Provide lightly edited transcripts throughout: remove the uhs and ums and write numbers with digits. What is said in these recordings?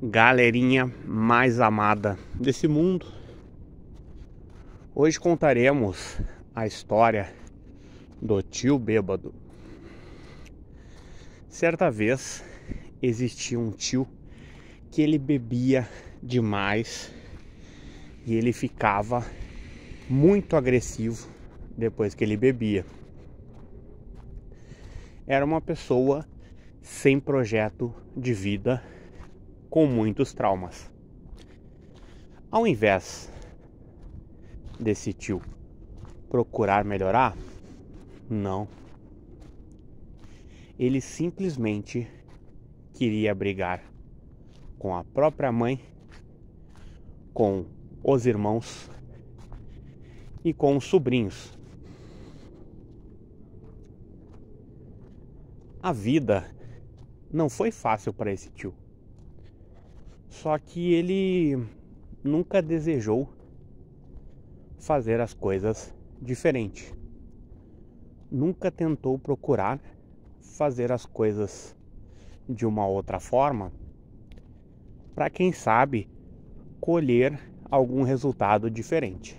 Galerinha mais amada desse mundo, hoje contaremos a história do tio bêbado. Certa vez existia um tio que ele bebia demais e ele ficava muito agressivo depois que ele bebia. Era uma pessoa sem projeto de vida, com muitos traumas. Ao invés desse tio procurar melhorar, não. Ele simplesmente queria brigar com a própria mãe, com os irmãos e com os sobrinhos. A vida não foi fácil para esse tio. Só que ele nunca desejou fazer as coisas diferente. Nunca tentou procurar fazer as coisas de uma outra forma para, quem sabe, colher algum resultado diferente.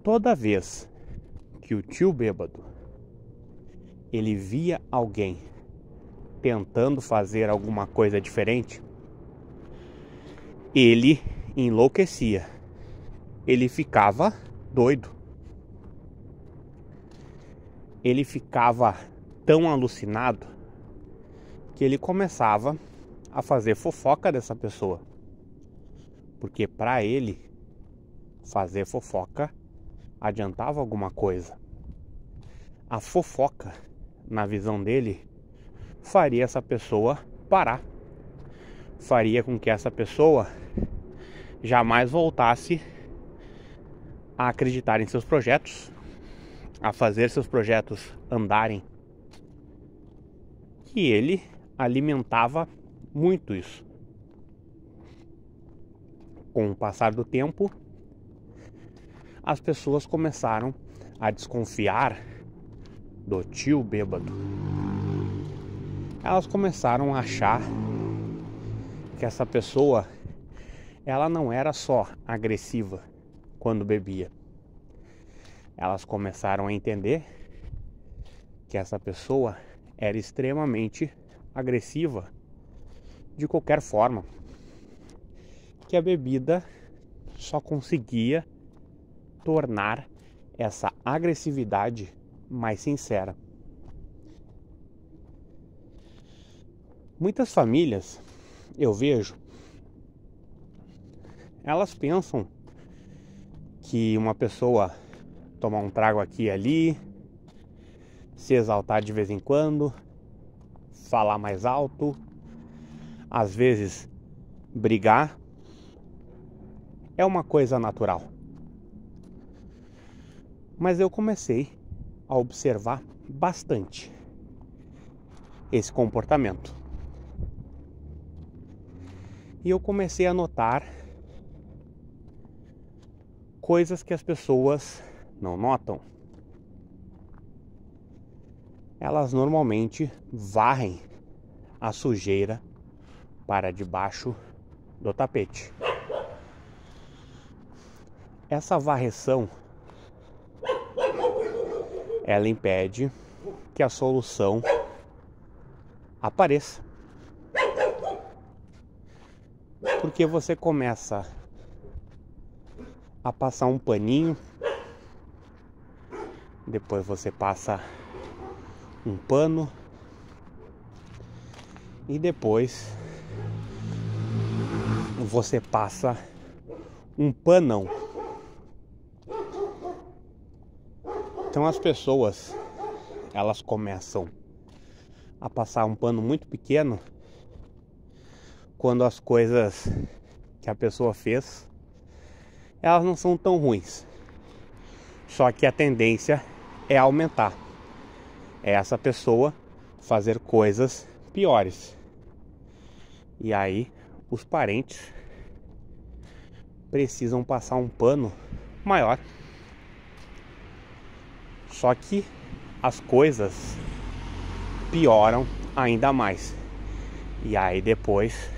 Toda vez que o tio bêbado ele via alguém tentando fazer alguma coisa diferente, ele enlouquecia. Ele ficava doido. Ele ficava tão alucinado que ele começava a fazer fofoca dessa pessoa. Porque para ele, fazer fofoca adiantava alguma coisa. A fofoca, na visão dele, faria essa pessoa parar. Faria com que essa pessoa jamais voltasse a acreditar em seus projetos, a fazer seus projetos andarem. E ele alimentava muito isso. Com o passar do tempo, as pessoas começaram a desconfiar do tio bêbado. Elas começaram a achar que essa pessoa, ela não era só agressiva quando bebia. Elas começaram a entender que essa pessoa era extremamente agressiva de qualquer forma. Que a bebida só conseguia tornar essa agressividade mais sincera. Muitas famílias, eu vejo, elas pensam que uma pessoa tomar um trago aqui e ali, se exaltar de vez em quando, falar mais alto, às vezes brigar, é uma coisa natural. Mas eu comecei a observar bastante esse comportamento. E eu comecei a notar coisas que as pessoas não notam. Elas normalmente varrem a sujeira para debaixo do tapete. Essa varreção, ela impede que a solução apareça. Porque você começa a passar um paninho, depois você passa um pano e depois você passa um panão. Então as pessoas, elas começam a passar um pano muito pequeno quando as coisas que a pessoa fez, elas não são tão ruins. Só que a tendência é aumentar. É essa pessoa fazer coisas piores. E aí os parentes precisam passar um pano maior. Só que as coisas pioram ainda mais. E aí depois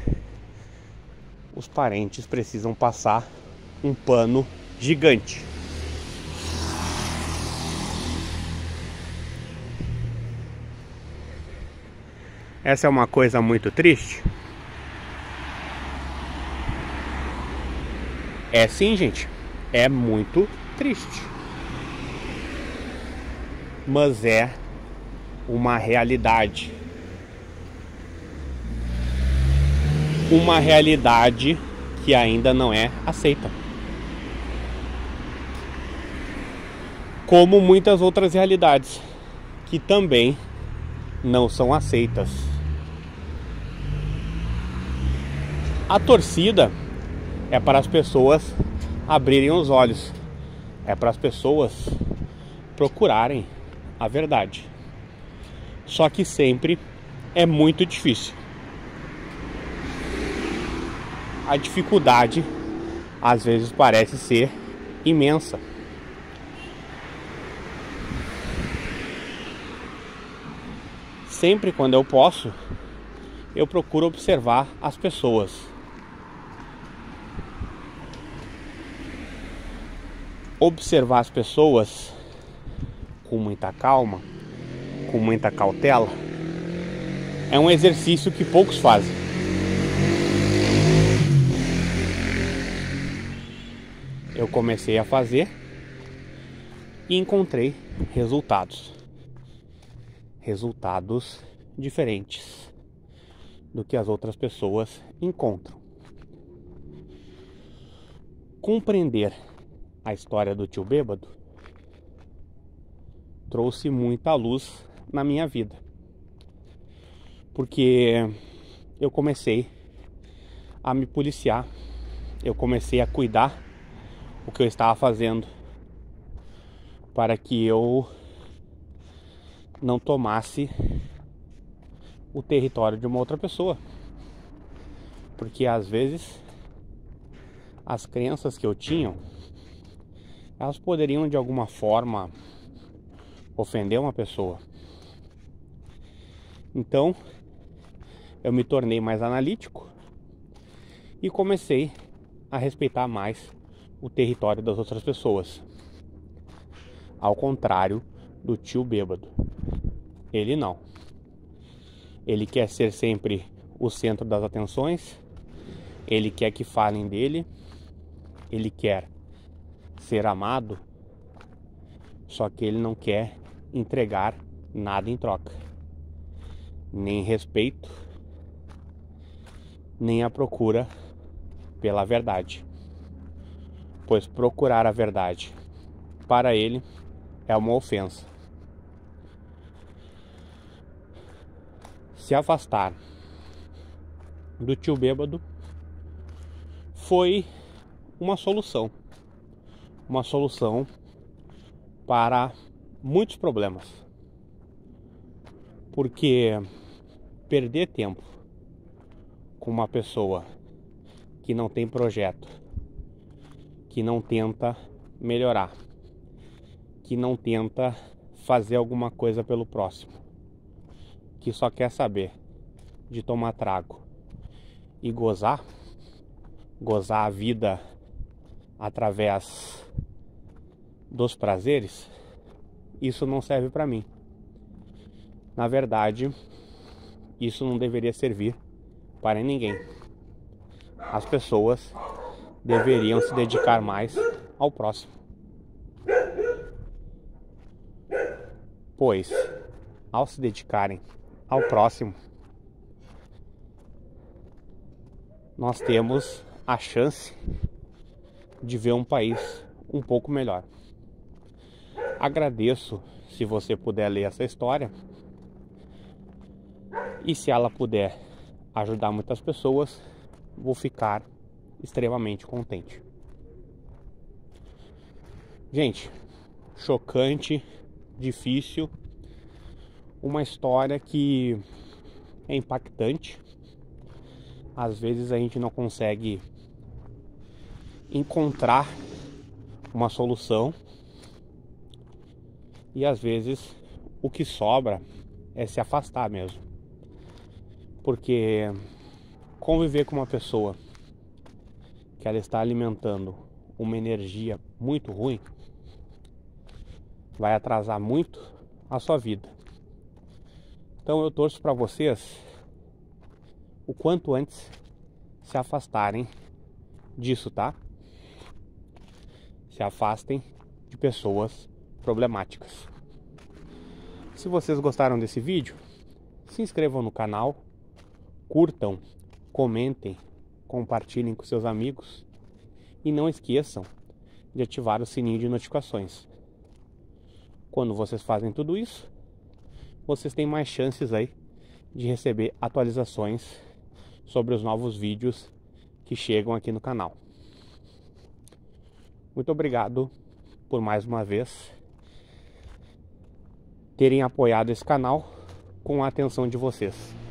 os parentes precisam passar um pano gigante. Essa é uma coisa muito triste. É sim, gente. É muito triste. Mas é uma realidade. Uma realidade que ainda não é aceita. Como muitas outras realidades que também não são aceitas. A torcida é para as pessoas abrirem os olhos. É para as pessoas procurarem a verdade. Só que sempre é muito difícil. A dificuldade às vezes parece ser imensa. Sempre quando eu posso, eu procuro observar as pessoas. Observar as pessoas com muita calma, com muita cautela, é um exercício que poucos fazem. Eu comecei a fazer e encontrei resultados diferentes do que as outras pessoas encontram. Compreender a história do tio bêbado trouxe muita luz na minha vida, porque eu comecei a me policiar, eu comecei a cuidar o que eu estava fazendo para que eu não tomasse o território de uma outra pessoa, porque às vezes as crenças que eu tinha, elas poderiam de alguma forma ofender uma pessoa. Então eu me tornei mais analítico e comecei a respeitar mais o território das outras pessoas. Ao contrário do tio bêbado, ele não. Ele quer ser sempre o centro das atenções, ele quer que falem dele, ele quer ser amado, só que ele não quer entregar nada em troca, nem respeito, nem a procura pela verdade, pois procurar a verdade para ele é uma ofensa. Se afastar do tio bêbado foi uma solução para muitos problemas, porque perder tempo com uma pessoa que não tem projeto, que não tenta melhorar, que não tenta fazer alguma coisa pelo próximo, que só quer saber de tomar trago e gozar a vida através dos prazeres, isso não serve para mim. Na verdade, isso não deveria servir para ninguém. As pessoas deveriam se dedicar mais ao próximo, pois ao se dedicarem ao próximo, nós temos a chance de ver um país um pouco melhor. Agradeço se você puder ler essa história e se ela puder ajudar muitas pessoas, vou ficar extremamente contente. Gente, chocante, difícil, uma história que é impactante. Às vezes a gente não consegue encontrar uma solução e às vezes o que sobra é se afastar mesmo, Porque conviver com uma pessoa que ela está alimentando uma energia muito ruim vai atrasar muito a sua vida. Então eu torço para vocês o quanto antes se afastarem disso, tá? Se afastem de pessoas problemáticas. Se vocês gostaram desse vídeo, se inscrevam no canal, curtam, comentem, compartilhem com seus amigos e não esqueçam de ativar o sininho de notificações. Quando vocês fazem tudo isso, vocês têm mais chances aí de receber atualizações sobre os novos vídeos que chegam aqui no canal. Muito obrigado por mais uma vez terem apoiado esse canal com a atenção de vocês.